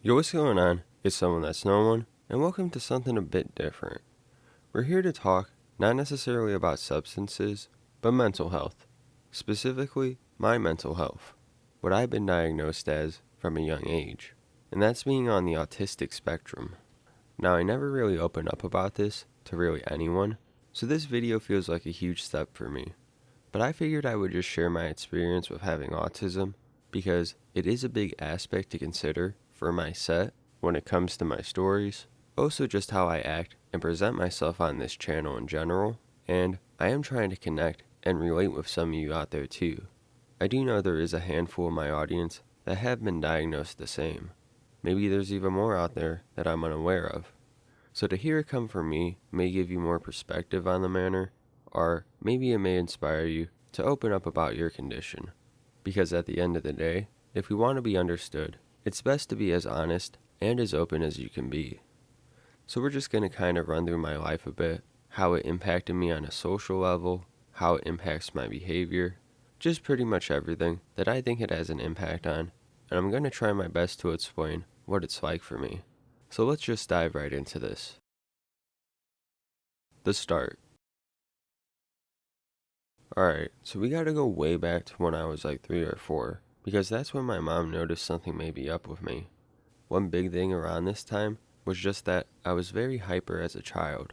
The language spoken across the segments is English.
Yo, what's going on? It's someone that's no one, and welcome to something a bit different. We're here to talk not necessarily about substances, but mental health. Specifically, my mental health. What I've been diagnosed as from a young age, and that's being on the autistic spectrum. Now, I never really opened up about this to really anyone, so this video feels like a huge step for me. But I figured I would just share my experience with having autism, because it is a big aspect to consider for my set when it comes to my stories, also just how I act and present myself on this channel in general, and I am trying to connect and relate with some of you out there too. I do know there is a handful of my audience that have been diagnosed the same. Maybe there's even more out there that I'm unaware of. So to hear it come from me may give you more perspective on the matter, or maybe it may inspire you to open up about your condition. Because at the end of the day, if we want to be understood, it's best to be as honest and as open as you can be. So we're just going to kind of run through my life a bit, how it impacted me on a social level, how it impacts my behavior, just pretty much everything that I think it has an impact on, and I'm going to try my best to explain what it's like for me. So let's just dive right into this. The start. Alright, so we gotta go way back to when I was like 3 or 4, because that's when my mom noticed something may be up with me. One big thing around this time was just that I was very hyper as a child.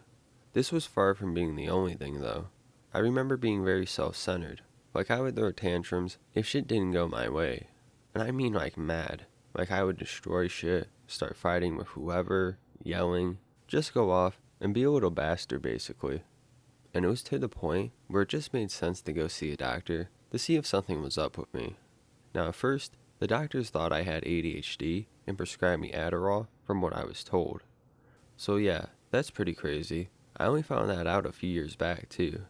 This was far from being the only thing though. I remember being very self-centered, like I would throw tantrums if shit didn't go my way. And I mean like mad, like I would destroy shit, start fighting with whoever, yelling, just go off and be a little bastard basically. And it was to the point where it just made sense to go see a doctor to see if something was up with me. Now at first, the doctors thought I had ADHD and prescribed me Adderall from what I was told. So yeah, that's pretty crazy. I only found that out a few years back too.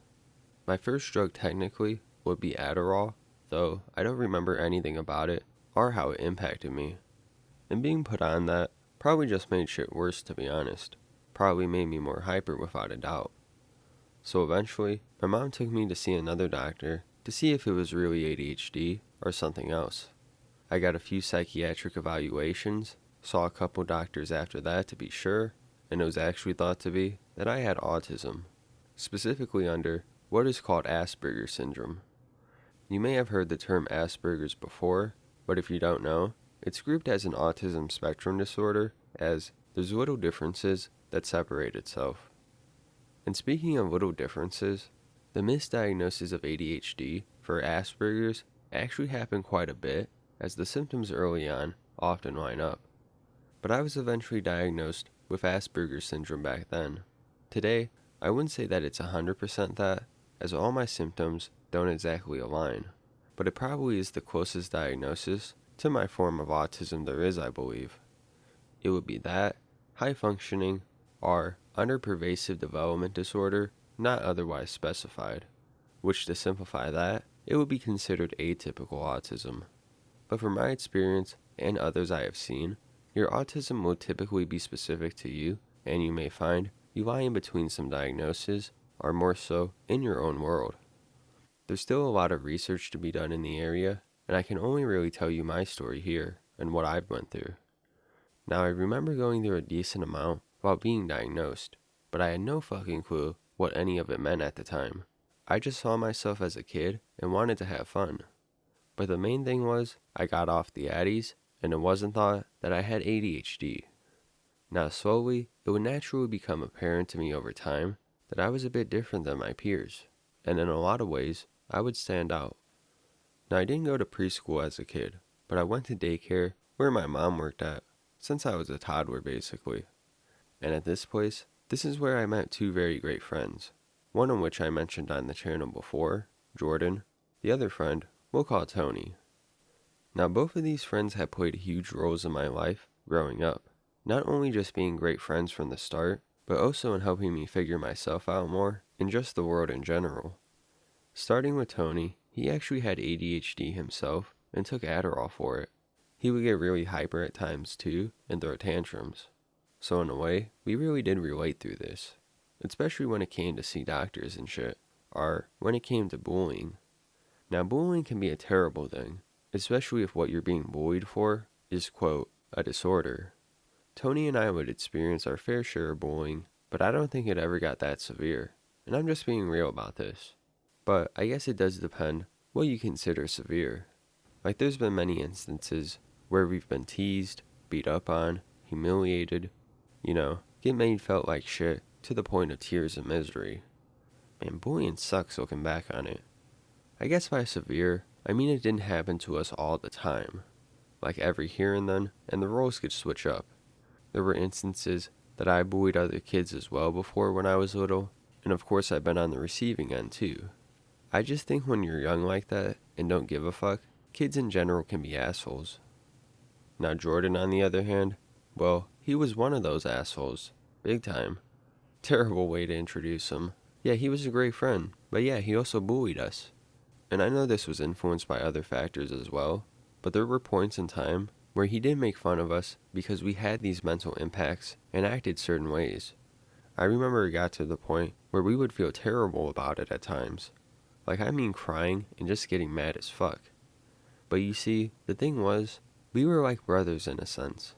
My first drug technically would be Adderall, though I don't remember anything about it or how it impacted me. And being put on that probably just made shit worse, to be honest. Probably made me more hyper without a doubt. So eventually, my mom took me to see another doctor to see if it was really ADHD or something else. I got a few psychiatric evaluations, saw a couple doctors after that to be sure, and it was actually thought to be that I had autism, specifically under what is called Asperger's syndrome. You may have heard the term Asperger's before, but if you don't know, it's grouped as an autism spectrum disorder, as there's little differences that separate itself. And speaking of little differences, the misdiagnosis of ADHD for Asperger's actually happen quite a bit, as the symptoms early on often line up. But I was eventually diagnosed with Asperger's syndrome back then. Today, I wouldn't say that it's 100% that, as all my symptoms don't exactly align, but it probably is the closest diagnosis to my form of autism there is, I believe. It would be that, high functioning, or under pervasive development disorder not otherwise specified, which to simplify that, it would be considered atypical autism. But from my experience and others I have seen, your autism will typically be specific to you, and you may find you lie in between some diagnoses, or more so in your own world. There's still a lot of research to be done in the area, and I can only really tell you my story here and what I've went through. Now I remember going through a decent amount while being diagnosed, but I had no fucking clue what any of it meant at the time. I just saw myself as a kid and wanted to have fun. But the main thing was, I got off the Addies, and it wasn't thought that I had ADHD. Now slowly, it would naturally become apparent to me over time that I was a bit different than my peers, and in a lot of ways, I would stand out. Now I didn't go to preschool as a kid, but I went to daycare where my mom worked at, since I was a toddler basically. And at this place, this is where I met two very great friends, one of which I mentioned on the channel before, Jordan, the other friend we'll call Tony. Now both of these friends had played huge roles in my life growing up, not only just being great friends from the start, but also in helping me figure myself out more and just the world in general. Starting with Tony, he actually had ADHD himself and took Adderall for it. He would get really hyper at times too and throw tantrums. So in a way, we really did relate through this, especially when it came to see doctors and shit, or when it came to bullying. Now bullying can be a terrible thing, especially if what you're being bullied for is, quote, a disorder. Tony and I would experience our fair share of bullying, but I don't think it ever got that severe, and I'm just being real about this. But I guess it does depend what you consider severe. Like there's been many instances where we've been teased, beat up on, humiliated, get made felt like shit to the point of tears and misery. Man, bullying sucks looking back on it. I guess by severe, I mean it didn't happen to us all the time. Like every here and then, and the roles could switch up. There were instances that I bullied other kids as well before when I was little, and of course I've been on the receiving end too. I just think when you're young like that and don't give a fuck, kids in general can be assholes. Now Jordan, on the other hand, well, he was one of those assholes. Big time. Terrible way to introduce him. Yeah, he was a great friend, but yeah, he also bullied us. And I know this was influenced by other factors as well, but there were points in time where he did make fun of us because we had these mental impacts and acted certain ways. I remember it got to the point where we would feel terrible about it at times. Like I mean crying and just getting mad as fuck. But you see, the thing was, we were like brothers in a sense.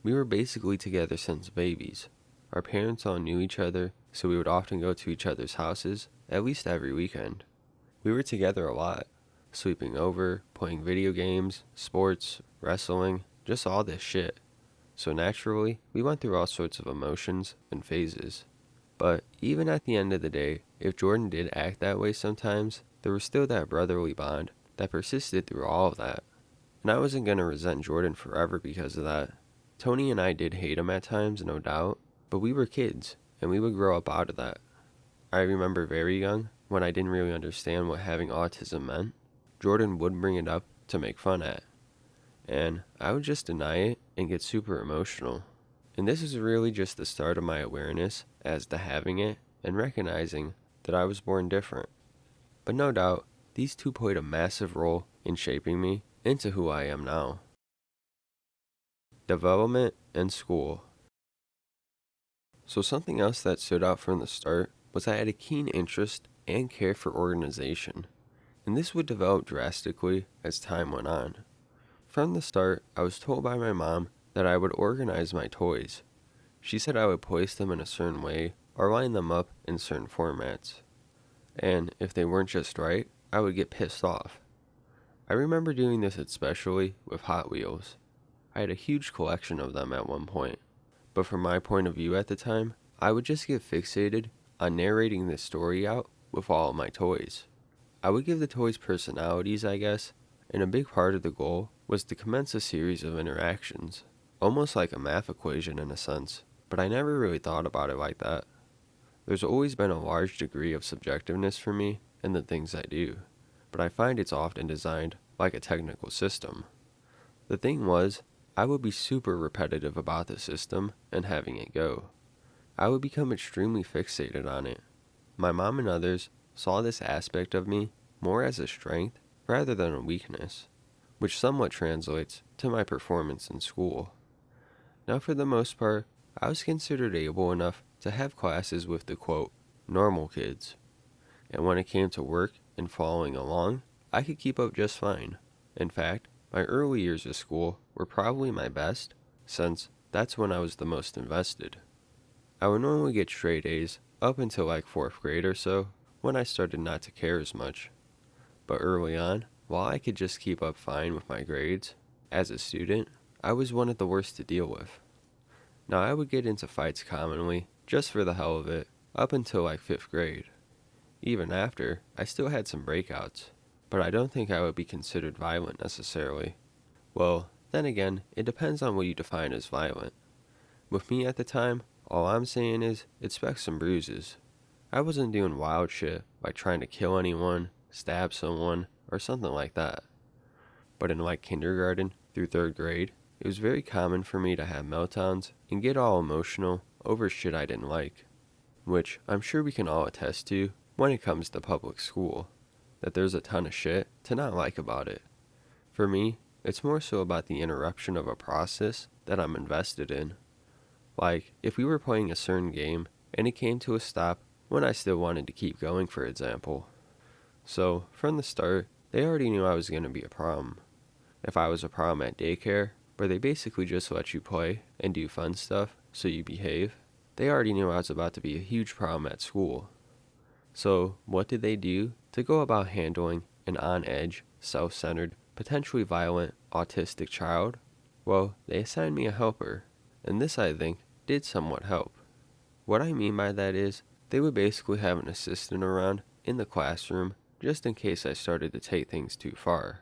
We were basically together since babies. Our parents all knew each other, so we would often go to each other's houses, at least every weekend. We were together a lot, sleeping over, playing video games, sports, wrestling, just all this shit. So naturally, we went through all sorts of emotions and phases. But even at the end of the day, if Jordan did act that way sometimes, there was still that brotherly bond that persisted through all of that. And I wasn't going to resent Jordan forever because of that. Tony and I did hate him at times, no doubt, but we were kids, and we would grow up out of that. I remember very young, when I didn't really understand what having autism meant, Jordan would bring it up to make fun at. And I would just deny it and get super emotional. And this is really just the start of my awareness as to having it and recognizing that I was born different. But no doubt, these two played a massive role in shaping me into who I am now. Development and school. So something else that stood out from the start was I had a keen interest and care for organization, and this would develop drastically as time went on. From the start, I was told by my mom that I would organize my toys. She said I would place them in a certain way or line them up in certain formats, and if they weren't just right, I would get pissed off. I remember doing this especially with Hot Wheels. I had a huge collection of them at one point, but from my point of view at the time, I would just get fixated on narrating this story out with all of my toys. I would give the toys personalities, I guess, and a big part of the goal was to commence a series of interactions, almost like a math equation in a sense, but I never really thought about it like that. There's always been a large degree of subjectiveness for me in the things I do, but I find it's often designed like a technical system. The thing was, I would be super repetitive about the system and having it go. I would become extremely fixated on it. My mom and others saw this aspect of me more as a strength rather than a weakness, which somewhat translates to my performance in school. Now for the most part, I was considered able enough to have classes with the quote, normal kids. And when it came to work and following along, I could keep up just fine. In fact, my early years of school were probably my best, since that's when I was the most invested. I would normally get straight A's up until like 4th grade or so, when I started not to care as much. But early on, while I could just keep up fine with my grades, as a student, I was one of the worst to deal with. Now I would get into fights commonly, just for the hell of it, up until like 5th grade. Even after, I still had some breakouts, but I don't think I would be considered violent necessarily. Well, then again, it depends on what you define as violent. With me at the time, all I'm saying is, expect some bruises. I wasn't doing wild shit like trying to kill anyone, stab someone, or something like that. But in like kindergarten through 3rd grade, it was very common for me to have meltdowns and get all emotional over shit I didn't like, which I'm sure we can all attest to when it comes to public school, that there's a ton of shit to not like about it. For me, it's more so about the interruption of a process that I'm invested in. Like, if we were playing a certain game and it came to a stop when I still wanted to keep going, for example. So, from the start, they already knew I was going to be a problem. If I was a problem at daycare, where they basically just let you play and do fun stuff so you behave. They already knew I was about to be a huge problem at school. So what did they do to go about handling an on-edge, self-centered, potentially violent, autistic child? Well, they assigned me a helper, and this, I think, did somewhat help. What I mean by that is, they would basically have an assistant around in the classroom just in case I started to take things too far.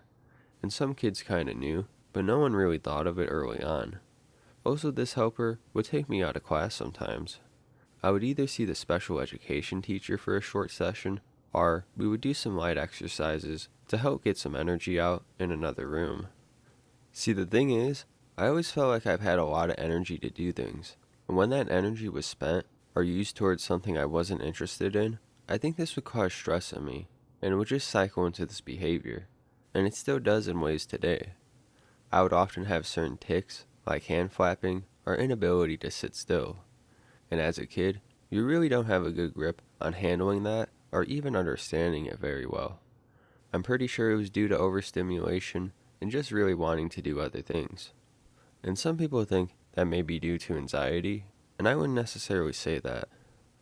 And some kids kinda knew, but no one really thought of it early on. Also, this helper would take me out of class sometimes. I would either see the special education teacher for a short session, or we would do some light exercises to help get some energy out in another room. See, the thing is, I always felt like I've had a lot of energy to do things, and when that energy was spent or used towards something I wasn't interested in, I think this would cause stress in me, and it would just cycle into this behavior, and it still does in ways today. I would often have certain tics, like hand flapping or inability to sit still. And as a kid, you really don't have a good grip on handling that or even understanding it very well. I'm pretty sure it was due to overstimulation and just really wanting to do other things. And some people think that may be due to anxiety, and I wouldn't necessarily say that.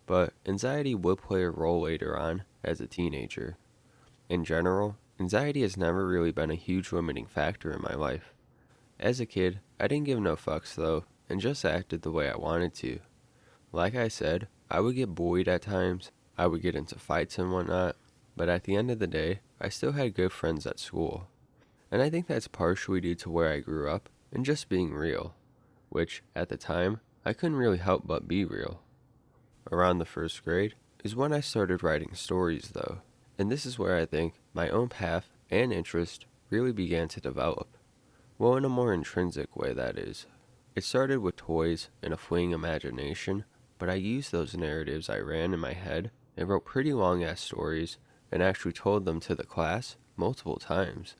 But anxiety would play a role later on as a teenager. In general, anxiety has never really been a huge limiting factor in my life. As a kid, I didn't give no fucks though, and just acted the way I wanted to. Like I said, I would get bullied at times, I would get into fights and whatnot, but at the end of the day, I still had good friends at school. And I think that's partially due to where I grew up and just being real, which, at the time, I couldn't really help but be real. Around the first grade is when I started writing stories though, and this is where I think my own path and interest really began to develop. Well, in a more intrinsic way, that is. It started with toys and a fleeting imagination, but I used those narratives I ran in my head and wrote pretty long-ass stories and actually told them to the class multiple times.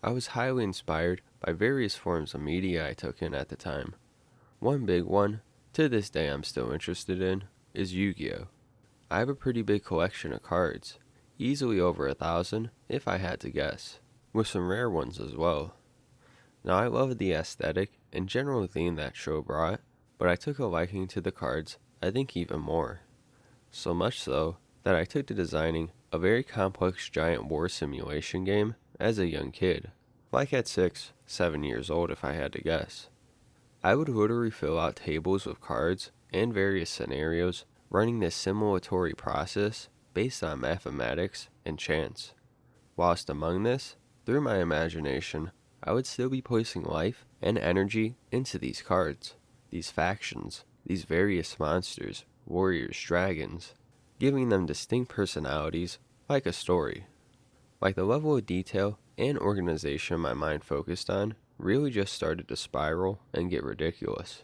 I was highly inspired by various forms of media I took in at the time. One big one, to this day I'm still interested in, is Yu-Gi-Oh! I have a pretty big collection of cards, easily over 1,000 if I had to guess, with some rare ones as well. Now I love the aesthetic and general theme that show brought, but I took a liking to the cards, I think even more. So much so that I took to designing a very complex giant war simulation game as a young kid, like at 6, 7 years old if I had to guess. I would literally fill out tables with cards and various scenarios running this simulatory process based on mathematics and chance. Whilst among this, through my imagination, I would still be placing life and energy into these cards, these factions, these various monsters, warriors, dragons, giving them distinct personalities like a story. Like the level of detail and organization my mind focused on really just started to spiral and get ridiculous.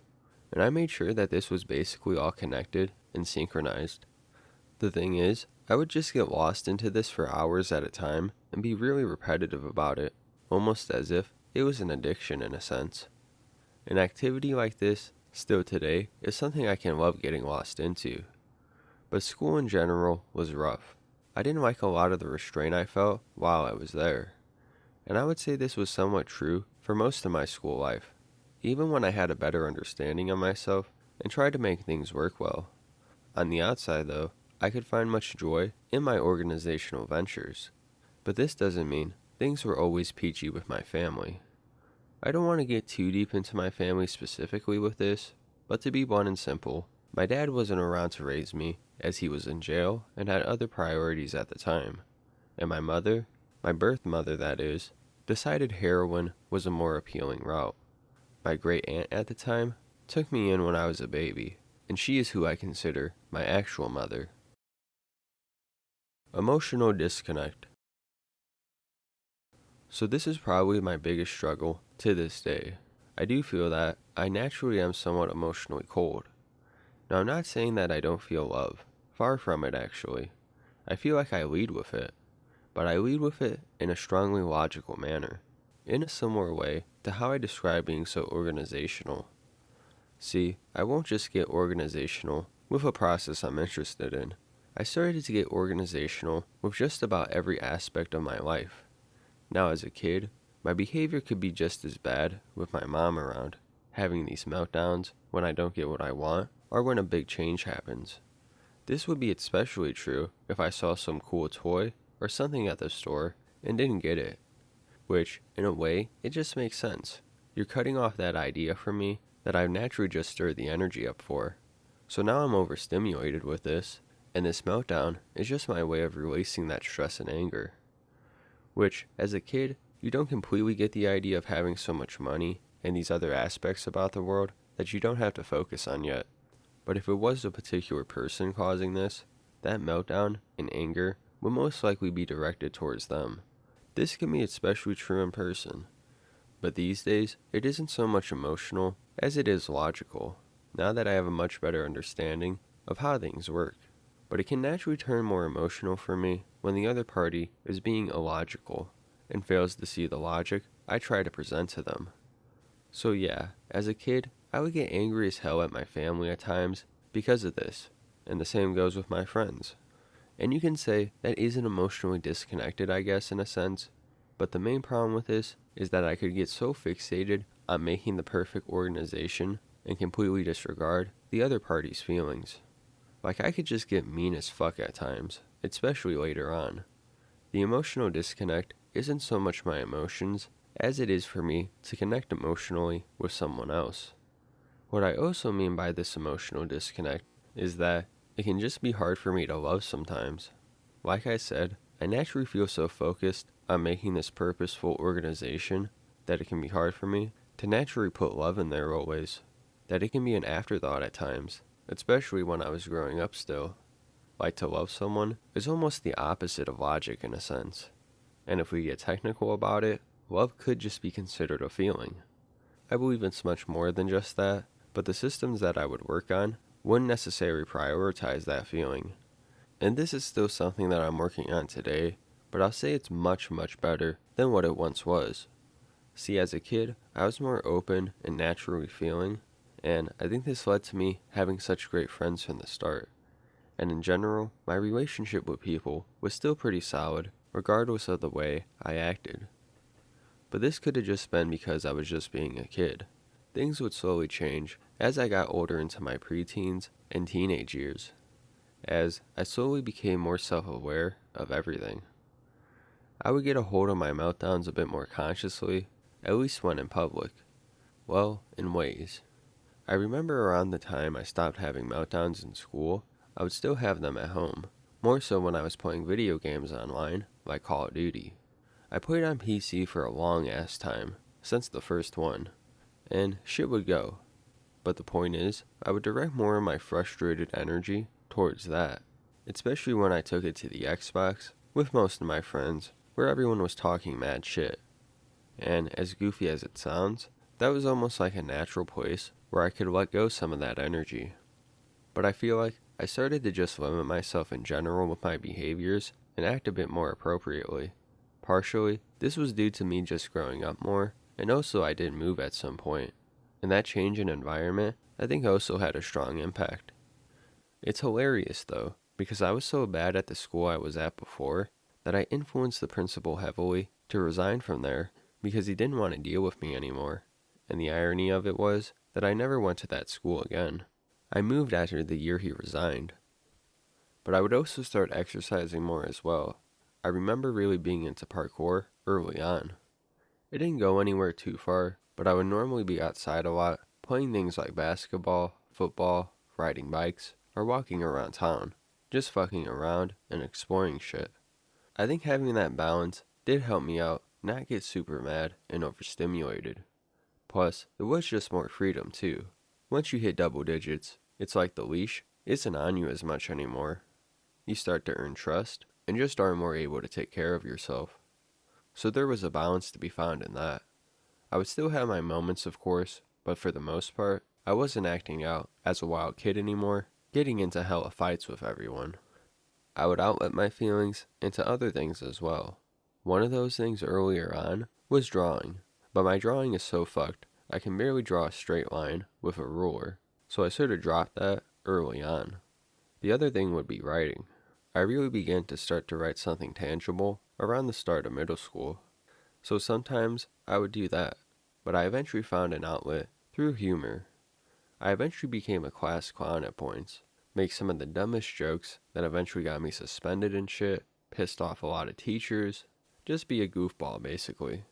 And I made sure that this was basically all connected and synchronized. The thing is, I would just get lost into this for hours at a time and be really repetitive about it, almost as if it was an addiction in a sense. An activity like this, still today, is something I can love getting lost into. But school in general was rough. I didn't like a lot of the restraint I felt while I was there. And I would say this was somewhat true for most of my school life, even when I had a better understanding of myself and tried to make things work well. On the outside though, I could find much joy in my organizational ventures. But this doesn't mean things were always peachy with my family. I don't want to get too deep into my family specifically with this, but to be blunt and simple, my dad wasn't around to raise me as he was in jail and had other priorities at the time. And my mother, my birth mother that is, decided heroin was a more appealing route. My great aunt at the time took me in when I was a baby, and she is who I consider my actual mother. Emotional disconnect. So this is probably my biggest struggle to this day. I do feel that I naturally am somewhat emotionally cold. Now I'm not saying that I don't feel love, far from it actually. I feel like I lead with it, but I lead with it in a strongly logical manner, in a similar way to how I describe being so organizational. See, I won't just get organizational with a process I'm interested in. I started to get organizational with just about every aspect of my life. Now as a kid, My behavior could be just as bad with my mom around, having these meltdowns when I don't get what I want or when a big change happens. This would be especially true if I saw some cool toy or something at the store and didn't get it, which, in a way, it just makes sense. You're cutting off that idea from me that I've naturally just stirred the energy up for. So now I'm overstimulated with this, and this meltdown is just my way of releasing that stress and anger. Which, as a kid, you don't completely get the idea of having so much money and these other aspects about the world that you don't have to focus on yet. But if it was a particular person causing this, that meltdown and anger would most likely be directed towards them. This can be especially true in person. But these days, it isn't so much emotional as it is logical, now that I have a much better understanding of how things work. But it can naturally turn more emotional for me when the other party is being illogical and fails to see the logic I try to present to them. So yeah, as a kid, I would get angry as hell at my family at times because of this, and the same goes with my friends. And you can say that isn't emotionally disconnected, I guess, in a sense, but the main problem with this is that I could get so fixated on making the perfect organization and completely disregard the other party's feelings. Like I could just get mean as fuck at times, especially later on. The emotional disconnect isn't so much my emotions as it is for me to connect emotionally with someone else. What I also mean by this emotional disconnect is that it can just be hard for me to love sometimes. Like I said, I naturally feel so focused on making this purposeful organization that it can be hard for me to naturally put love in there always. That it can be an afterthought at times, especially when I was growing up still. Like to love someone is almost the opposite of logic in a sense. And if we get technical about it, love could just be considered a feeling. I believe it's much more than just that, but the systems that I would work on wouldn't necessarily prioritize that feeling. And this is still something that I'm working on today, but I'll say it's much, much better than what it once was. See, as a kid, I was more open and naturally feeling, and I think this led to me having such great friends from the start. And in general, my relationship with people was still pretty solid, regardless of the way I acted. But this could have just been because I was just being a kid. Things would slowly change as I got older into my preteens and teenage years, as I slowly became more self-aware of everything. I would get a hold of my meltdowns a bit more consciously, at least when in public. Well, in ways. I remember around the time I stopped having meltdowns in school, I would still have them at home, more so when I was playing video games online, like Call of Duty. I played on PC for a long ass time, since the first one, and shit would go. But the point is, I would direct more of my frustrated energy towards that, especially when I took it to the Xbox with most of my friends, where everyone was talking mad shit. And as goofy as it sounds, that was almost like a natural place where I could let go some of that energy. But I feel like I started to just limit myself in general with my behaviors and act a bit more appropriately. Partially, this was due to me just growing up more, and also I did move at some point, and that change in environment I think also had a strong impact. It's hilarious though, because I was so bad at the school I was at before that I influenced the principal heavily to resign from there because he didn't want to deal with me anymore, and the irony of it was that I never went to that school again. I moved after the year he resigned. But I would also start exercising more as well. I remember really being into parkour early on. It didn't go anywhere too far, but I would normally be outside a lot, playing things like basketball, football, riding bikes, or walking around town, just fucking around and exploring shit. I think having that balance did help me out not get super mad and overstimulated. Plus, there was just more freedom too. Once you hit double digits, it's like the leash isn't on you as much anymore. You start to earn trust and just are more able to take care of yourself. So there was a balance to be found in that. I would still have my moments, of course, but for the most part, I wasn't acting out as a wild kid anymore, getting into hella fights with everyone. I would outlet my feelings into other things as well. One of those things earlier on was drawing, but my drawing is so fucked I can barely draw a straight line with a ruler, so I sort of dropped that early on. The other thing would be writing. I really began to start to write something tangible around the start of middle school. So sometimes I would do that, but I eventually found an outlet through humor. I eventually became a class clown at points, make some of the dumbest jokes that eventually got me suspended and shit, pissed off a lot of teachers, just be a goofball basically.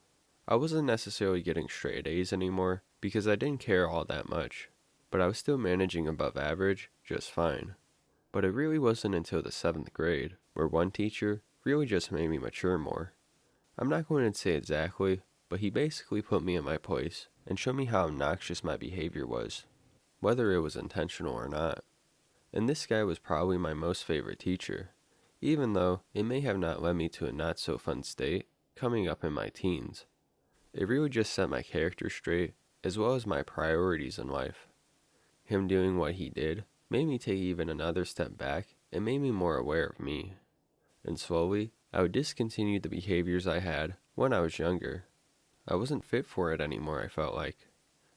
I wasn't necessarily getting straight A's anymore because I didn't care all that much, but I was still managing above average just fine. But it really wasn't until the 7th grade where one teacher really just made me mature more. I'm not going to say exactly, but he basically put me in my place and showed me how obnoxious my behavior was, whether it was intentional or not. And this guy was probably my most favorite teacher, even though it may have not led me to a not so fun state coming up in my teens. It really just set my character straight, as well as my priorities in life. Him doing what he did made me take even another step back and made me more aware of me. And slowly, I would discontinue the behaviors I had when I was younger. I wasn't fit for it anymore, I felt like.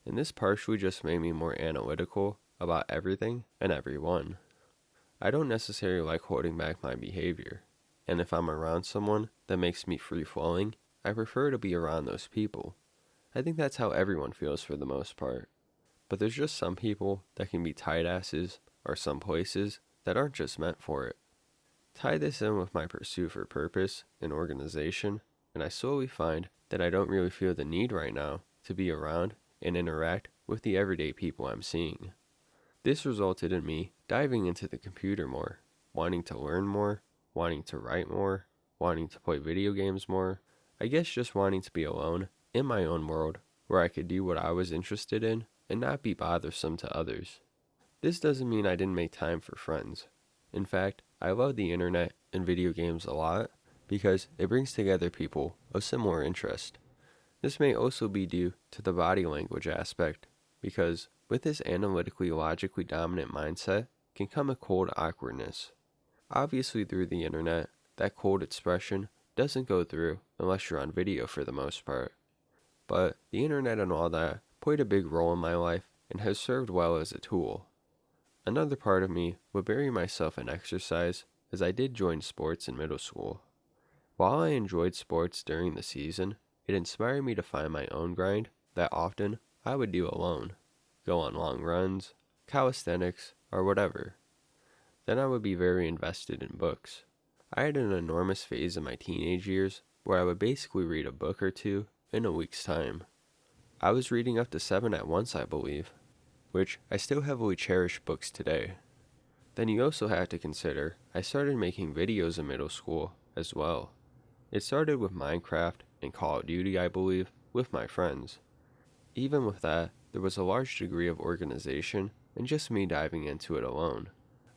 And this partially just made me more analytical about everything and everyone. I don't necessarily like holding back my behavior, and if I'm around someone that makes me free-flowing, I prefer to be around those people. I think that's how everyone feels for the most part. But there's just some people that can be tight asses, or some places that aren't just meant for it. Tie this in with my pursuit for purpose and organization, and I slowly find that I don't really feel the need right now to be around and interact with the everyday people I'm seeing. This resulted in me diving into the computer more, wanting to learn more, wanting to write more, wanting to play video games more. I guess just wanting to be alone in my own world where I could do what I was interested in and not be bothersome to others. This doesn't mean I didn't make time for friends. In fact, I love the internet and video games a lot because it brings together people of similar interest. This may also be due to the body language aspect, because with this analytically logically dominant mindset can come a cold awkwardness. Obviously through the internet, that cold expression doesn't go through unless you're on video for the most part. But the internet and all that played a big role in my life and has served well as a tool. Another part of me would bury myself in exercise, as I did join sports in middle school. While I enjoyed sports during the season, it inspired me to find my own grind that often I would do alone. Go on long runs, calisthenics, or whatever. Then I would be very invested in books. I had an enormous phase in my teenage years where I would basically read a book or two in a week's time. I was reading up to 7 at once, I believe, which I still heavily cherish books today. Then you also have to consider I started making videos in middle school as well. It started with Minecraft and Call of Duty, I believe, with my friends. Even with that, there was a large degree of organization and just me diving into it alone.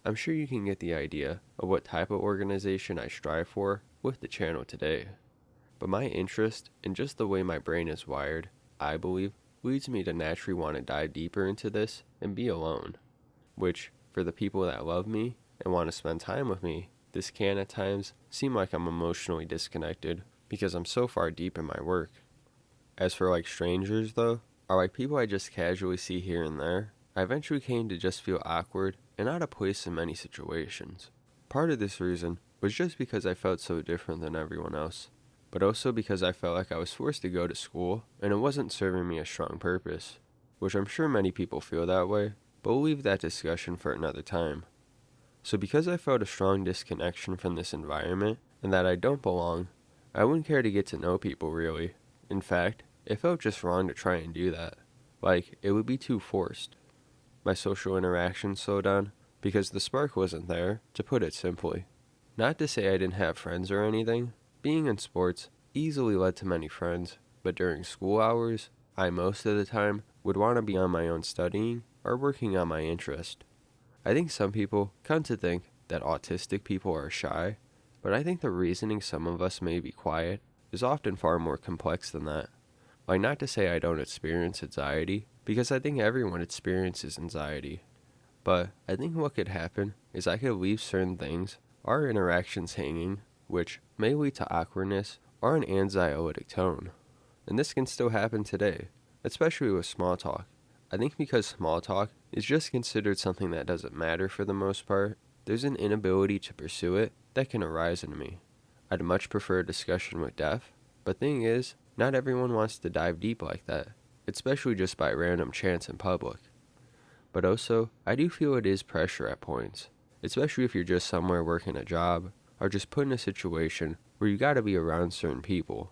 I'm sure you can get the idea of what type of organization I strive for with the channel today. But my interest and just the way my brain is wired, I believe, leads me to naturally want to dive deeper into this and be alone. Which, for the people that love me and want to spend time with me, this can at times seem like I'm emotionally disconnected because I'm so far deep in my work. As for like strangers though, or like people I just casually see here and there, I eventually came to just feel awkward and out of place in many situations. Part of this reason was just because I felt so different than everyone else, but also because I felt like I was forced to go to school and it wasn't serving me a strong purpose, which I'm sure many people feel that way, but we'll leave that discussion for another time. So because I felt a strong disconnection from this environment and that I don't belong, I wouldn't care to get to know people really. In fact, it felt just wrong to try and do that. Like, it would be too forced. My social interactions slowed down because the spark wasn't there, to put it simply. Not to say I didn't have friends or anything. Being in sports easily led to many friends, but during school hours, I most of the time would want to be on my own studying or working on my interest. I think some people come to think that autistic people are shy, but I think the reasoning some of us may be quiet is often far more complex than that. Like, not to say I don't experience anxiety, because I think everyone experiences anxiety. But I think what could happen is I could leave certain things or interactions hanging, which may lead to awkwardness or an anxiolytic tone. And this can still happen today, especially with small talk. I think because small talk is just considered something that doesn't matter for the most part, there's an inability to pursue it that can arise in me. I'd much prefer a discussion with depth, but thing is, Not everyone wants to dive deep like that, especially just by random chance in public. But also, I do feel it is pressure at points, especially if you're just somewhere working a job, or just put in a situation where you gotta be around certain people.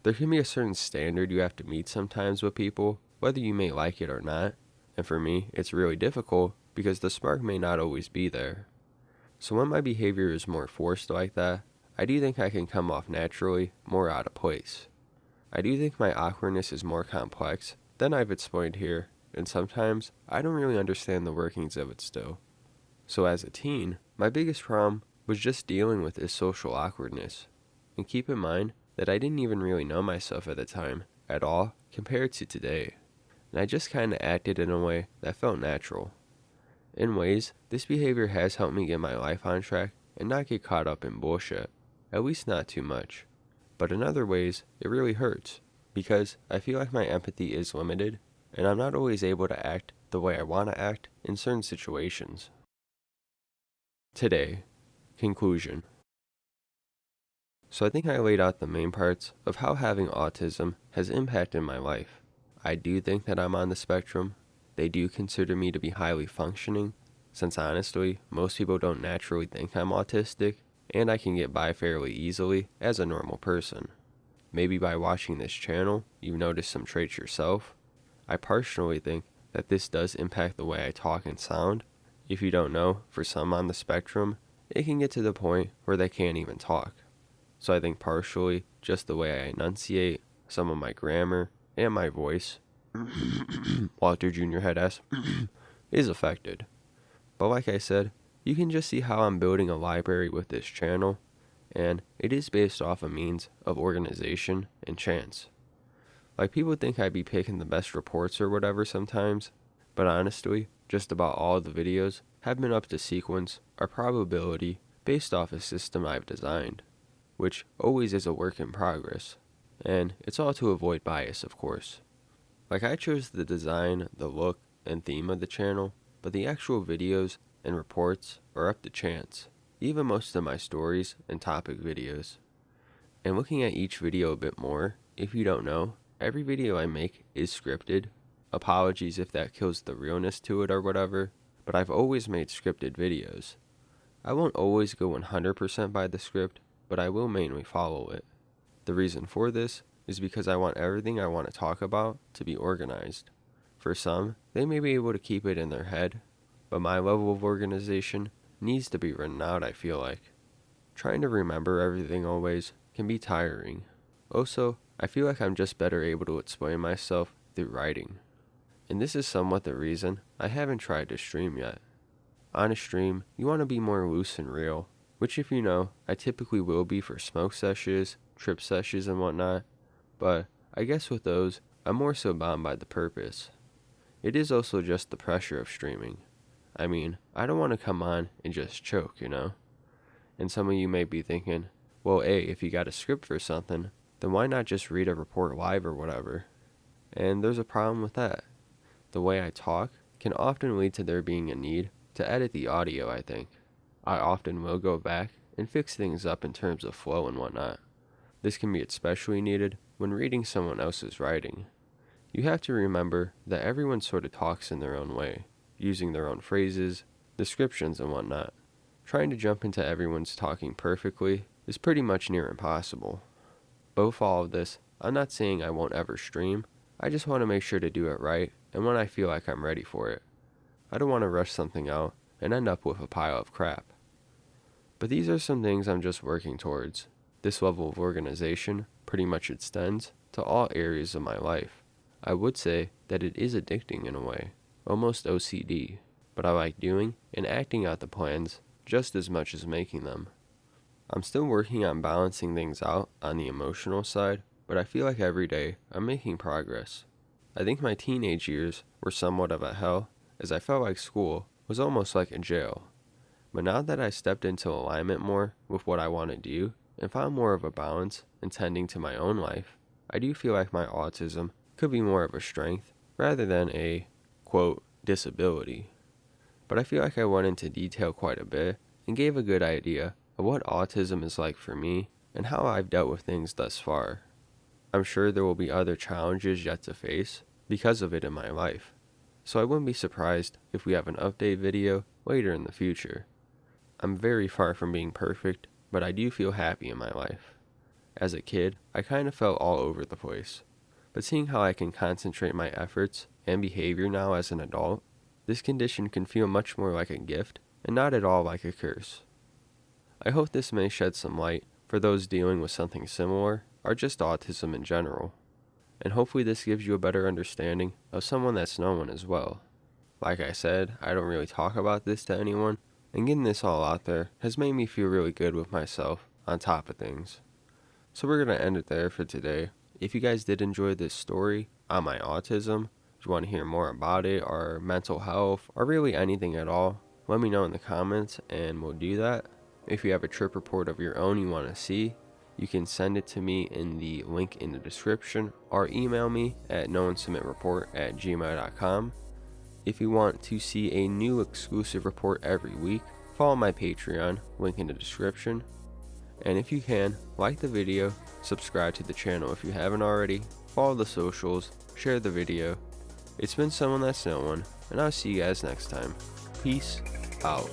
There can be a certain standard you have to meet sometimes with people, whether you may like it or not, and for me, it's really difficult because the spark may not always be there. So when my behavior is more forced like that, I do think I can come off naturally more out of place. I do think my awkwardness is more complex than I've explained here, and sometimes I don't really understand the workings of it still. So as a teen, my biggest problem was just dealing with this social awkwardness. And keep in mind that I didn't even really know myself at the time at all compared to today. And I just kinda acted in a way that felt natural. In ways, this behavior has helped me get my life on track and not get caught up in bullshit, at least not too much. But in other ways, it really hurts, because I feel like my empathy is limited, and I'm not always able to act the way I want to act in certain situations. Today, conclusion. So I think I laid out the main parts of how having autism has impacted my life. I do think that I'm on the spectrum. They do consider me to be highly functioning, since honestly, most people don't naturally think I'm autistic, and I can get by fairly easily as a normal person. Maybe by watching this channel, you've noticed some traits yourself. I personally think that this does impact the way I talk and sound. If you don't know, for some on the spectrum, it can get to the point where they can't even talk. So I think partially just the way I enunciate, some of my grammar, and my voice, Walter Jr. head ass, is affected. But like I said, you can just see how I'm building a library with this channel, and it is based off a means of organization and chance. Like, people think I'd be picking the best reports or whatever sometimes, but honestly, just about all of the videos have been up to sequence or probability based off a system I've designed, which always is a work in progress, and it's all to avoid bias, of course. Like, I chose the design, the look, and theme of the channel, but the actual videos and reports are up to chance, even most of my stories and topic videos. And looking at each video a bit more, if you don't know, every video I make is scripted. Apologies if that kills the realness to it or whatever, but I've always made scripted videos. I won't always go 100% by the script, but I will mainly follow it. The reason for this is because I want everything I want to talk about to be organized. For some, they may be able to keep it in their head, but my level of organization needs to be written out, I feel like. Trying to remember everything always can be tiring. Also, I feel like I'm just better able to explain myself through writing. And this is somewhat the reason I haven't tried to stream yet. On a stream, you want to be more loose and real, which, if you know, I typically will be for smoke sessions, trip sessions, and whatnot, but I guess with those, I'm more so bound by the purpose. It is also just the pressure of streaming. I mean, I don't want to come on and just choke, you know? And some of you may be thinking, well, if you got a script for something, then why not just read a report live or whatever? And there's a problem with that. The way I talk can often lead to there being a need to edit the audio, I think. I often will go back and fix things up in terms of flow and whatnot. This can be especially needed when reading someone else's writing. You have to remember that everyone sort of talks in their own way, using their own phrases, descriptions, and whatnot. Trying to jump into everyone's talking perfectly is pretty much near impossible. But with all of this, I'm not saying I won't ever stream. I just want to make sure to do it right and when I feel like I'm ready for it. I don't want to rush something out and end up with a pile of crap. But these are some things I'm just working towards. This level of organization pretty much extends to all areas of my life. I would say that it is addicting in a way, almost OCD, but I like doing and acting out the plans just as much as making them. I'm still working on balancing things out on the emotional side, but I feel like every day I'm making progress. I think my teenage years were somewhat of a hell, as I felt like school was almost like a jail. But now that I stepped into alignment more with what I want to do and found more of a balance in tending to my own life, I do feel like my autism could be more of a strength rather than a, quote, disability. But I feel like I went into detail quite a bit and gave a good idea of what autism is like for me and how I've dealt with things thus far. I'm sure there will be other challenges yet to face because of it in my life, so I wouldn't be surprised if we have an update video later in the future. I'm very far from being perfect, but I do feel happy in my life. As a kid, I kind of felt all over the place, but seeing how I can concentrate my efforts and behavior now as an adult, this condition can feel much more like a gift and not at all like a curse. I hope this may shed some light for those dealing with something similar or just autism in general, and hopefully this gives you a better understanding of someone that's no one as well. Like I said, I don't really talk about this to anyone, and getting this all out there has made me feel really good with myself on top of things. So we're going to end it there for today. If you guys did enjoy this story on my autism, if you want to hear more about it or mental health or really anything at all, let me know in the comments and we'll do that. If you have a trip report of your own you want to see, you can send it to me in the link in the description or email me at NoOneSubmitReport@gmail.com. If you want to see a new exclusive report every week, follow my Patreon, link in the description. And if you can, like the video, subscribe to the channel if you haven't already, follow the socials, share the video. It's been Someone That's No One, and I'll see you guys next time. Peace out.